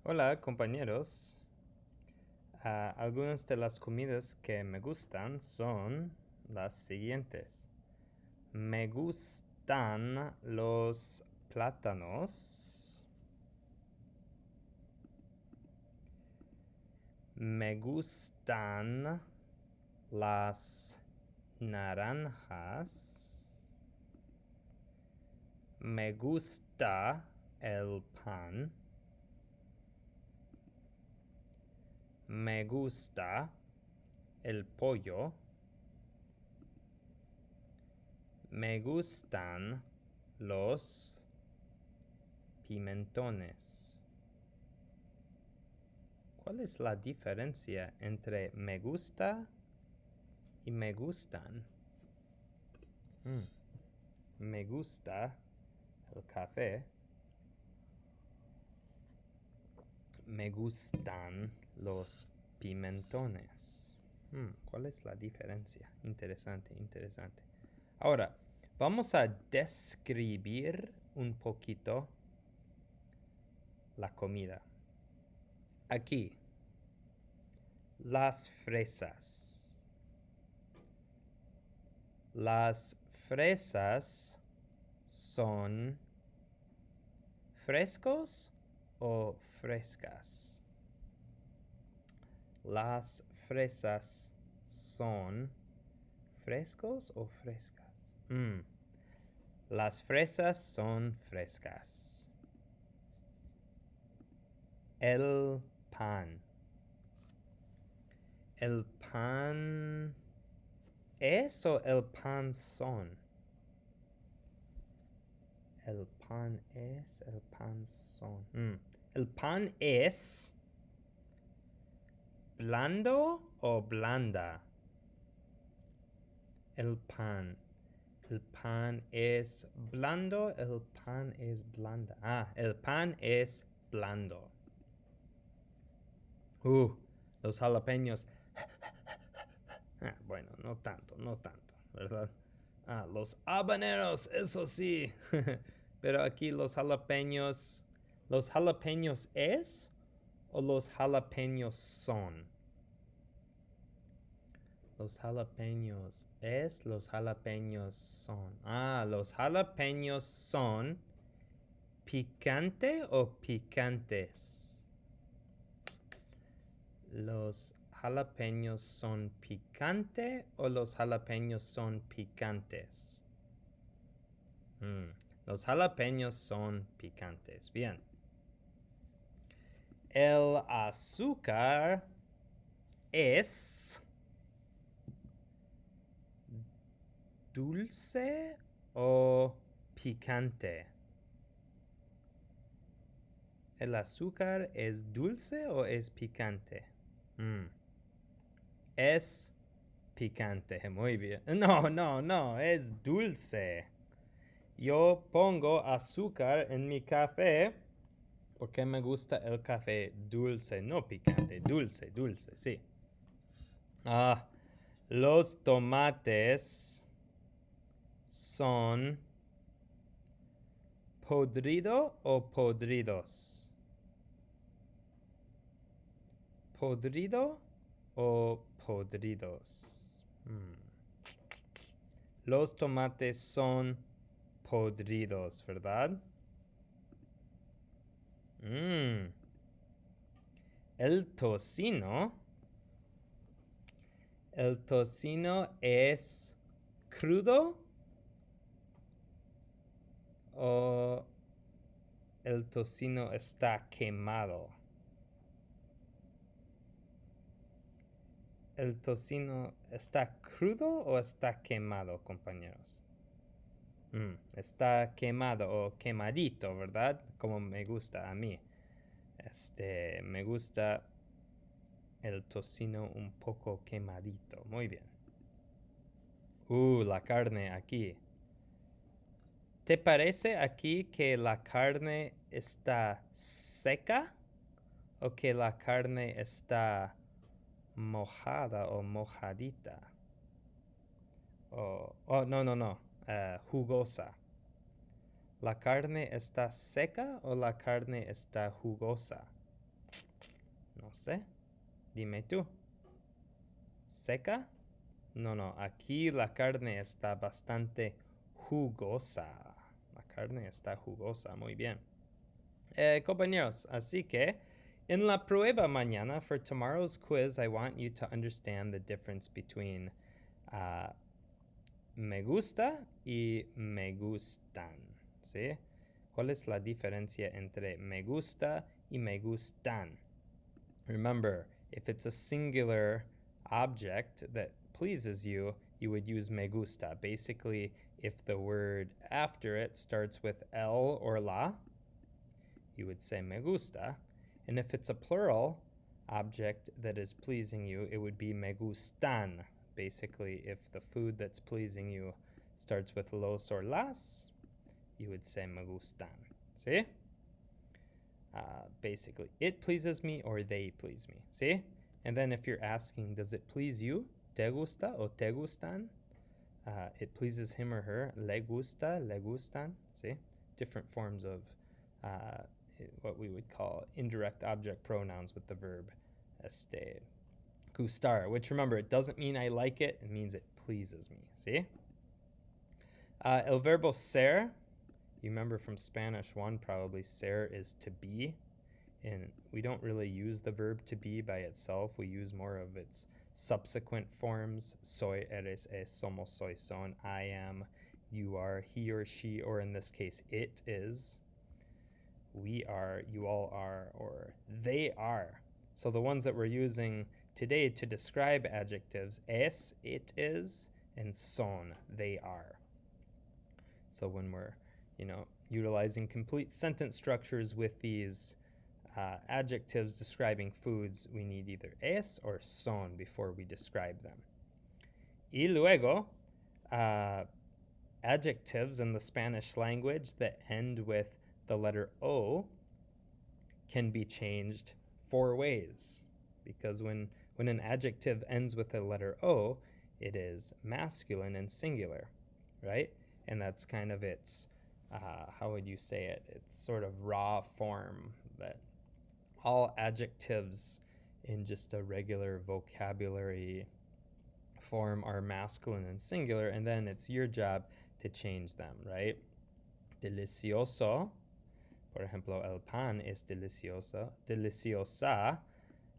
Hola compañeros. Algunas de las comidas que me gustan son las siguientes. Me gustan los plátanos. Me gustan las naranjas. Me gusta el pan. Me gusta el pollo. Me gustan los pimentones. ¿Cuál es la diferencia entre me gusta y me gustan? Me gusta el café. Me gustan los pimentones. ¿Cuál es la diferencia? Interesante, interesante. Ahora, vamos a describir un poquito la comida. Aquí, las fresas. Las fresas son frescos o frescas. Las fresas son frescos o frescas. Las fresas son frescas. El pan. ¿El pan es o el pan son? El pan es, el pan son. ¿El pan es blando o blanda? El pan. El pan es blando, el pan es blanda. El pan es blando. Los jalapeños. Bueno, no tanto, ¿verdad? Los habaneros, eso sí. Pero aquí ¿los jalapeños es o los jalapeños son? Los jalapeños es, los jalapeños son. Los jalapeños son picante o picantes. ¿Los jalapeños son picante o los jalapeños son picantes? Los jalapeños son picantes. Bien. El azúcar es dulce o picante. ¿El azúcar es dulce o es picante? Es picante, muy bien. No, es dulce. Yo pongo azúcar en mi café porque me gusta el café dulce, no picante, dulce, sí. Los tomates son podrido o podridos. ¿Podrido o podridos? Los tomates son podridos, ¿verdad? El tocino es crudo o el tocino está quemado. ¿El tocino está crudo o está quemado, compañeros? Está quemado o quemadito, ¿verdad? Como me gusta a mí. Me gusta el tocino un poco quemadito. Muy bien. La carne aquí. ¿Te parece aquí que la carne está seca o que la carne está mojada o mojadita? No. Jugosa. ¿La carne está seca o la carne está jugosa? sé. Dime tú. ¿Seca? No, aquí la carne está bastante jugosa. La carne está jugosa, muy bien. Compañeros, así que en la prueba mañana, for tomorrow's quiz, I want you to understand the difference between me gusta y me gustan, ¿sí? ¿Cuál es la diferencia entre me gusta y me gustan? Remember, if it's a singular object that pleases you, you would use me gusta. Basically, if the word after it starts with el or la, you would say me gusta. And if it's a plural object that is pleasing you, it would be me gustan. Basically, if the food that's pleasing you starts with los or las, you would say me gustan. See? Basically, it pleases me or they please me. See? And then if you're asking, does it please you? ¿Te gusta o te gustan? It pleases him or her. ¿Le gusta? ¿Le gustan? See? Different forms of what we would call indirect object pronouns with the verb gustar, which remember, it doesn't mean I like it. It means it pleases me. See? El verbo ser, you remember from Spanish 1 probably, ser is to be. And we don't really use the verb to be by itself. We use more of its subsequent forms. Soy, eres, es, somos, soy, son. I am, you are, he or she, or in this case, it is. We are, you all are, or they are. So the ones that we're using today to describe adjectives, es, it is, and son, they are. So when we're, utilizing complete sentence structures with these adjectives describing foods, we need either es or son before we describe them. Y luego, adjectives in the Spanish language that end with the letter O can be changed 4 ways. Because when an adjective ends with the letter O, it is masculine and singular, right? And that's kind of its, how would you say it? It's sort of raw form that all adjectives in just a regular vocabulary form are masculine and singular, and then it's your job to change them, right? Delicioso, por ejemplo, el pan es delicioso. Deliciosa,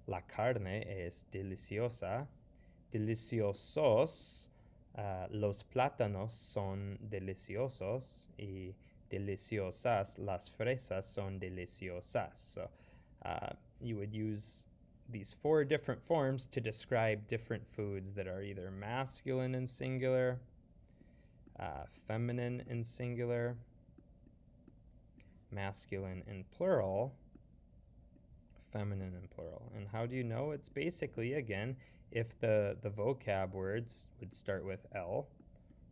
la carne es deliciosa. Deliciosos, los plátanos son deliciosos. Y deliciosas, las fresas son deliciosas. So you would use these 4 different forms to describe different foods that are either masculine and singular, feminine and singular, masculine and plural, feminine and plural. And how do you know? It's basically, again, if the vocab words would start with el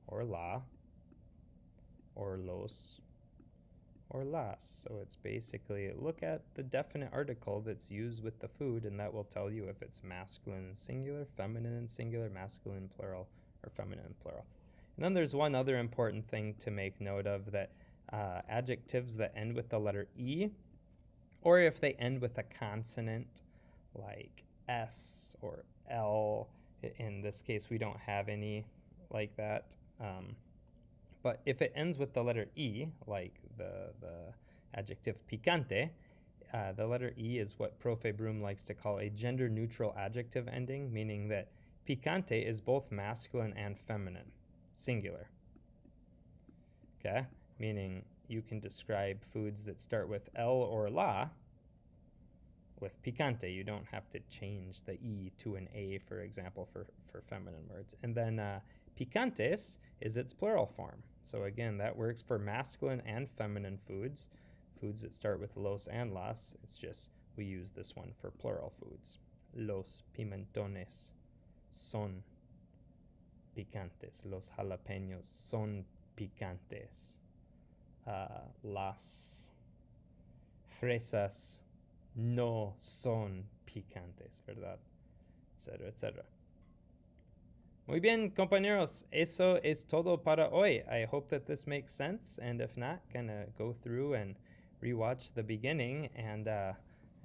or la or los or las. So it's basically look at the definite article that's used with the food, and that will tell you if it's masculine and singular, feminine and singular, masculine and plural, or feminine and plural. And then there's one other important thing to make note of, that adjectives that end with the letter E, or if they end with a consonant like S or L, in this case we don't have any like that, but if it ends with the letter E, like the adjective picante, the letter E is what Profe Broom likes to call a gender-neutral adjective ending, meaning that picante is both masculine and feminine, singular. Okay? Meaning you can describe foods that start with L or la with picante. You don't have to change the E to an A, for example, for feminine words. And then picantes is its plural form. So again, that works for masculine and feminine foods, foods that start with los and las. It's just we use this one for plural foods. Los pimentones son picantes. Los jalapeños son picantes. Las fresas no son picantes, ¿verdad? Etcétera, etcétera. Muy bien, compañeros, eso es todo para hoy. I hope that this makes sense, and if not, kind of go through and rewatch the beginning and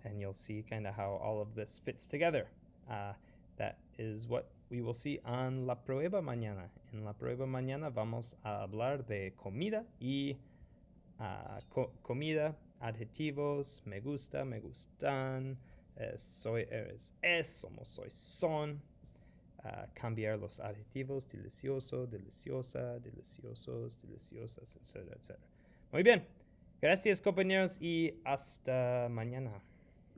And you'll see kind of how all of this fits together. That is what we will see on la prueba mañana. En la prueba mañana vamos a hablar de comida y comida, adjetivos, me gusta, me gustan, soy, eres, es, somos, soy, son. Cambiar los adjetivos, delicioso, deliciosa, deliciosos, deliciosas, etcétera, etcétera. Muy bien. Gracias, compañeros, y hasta mañana.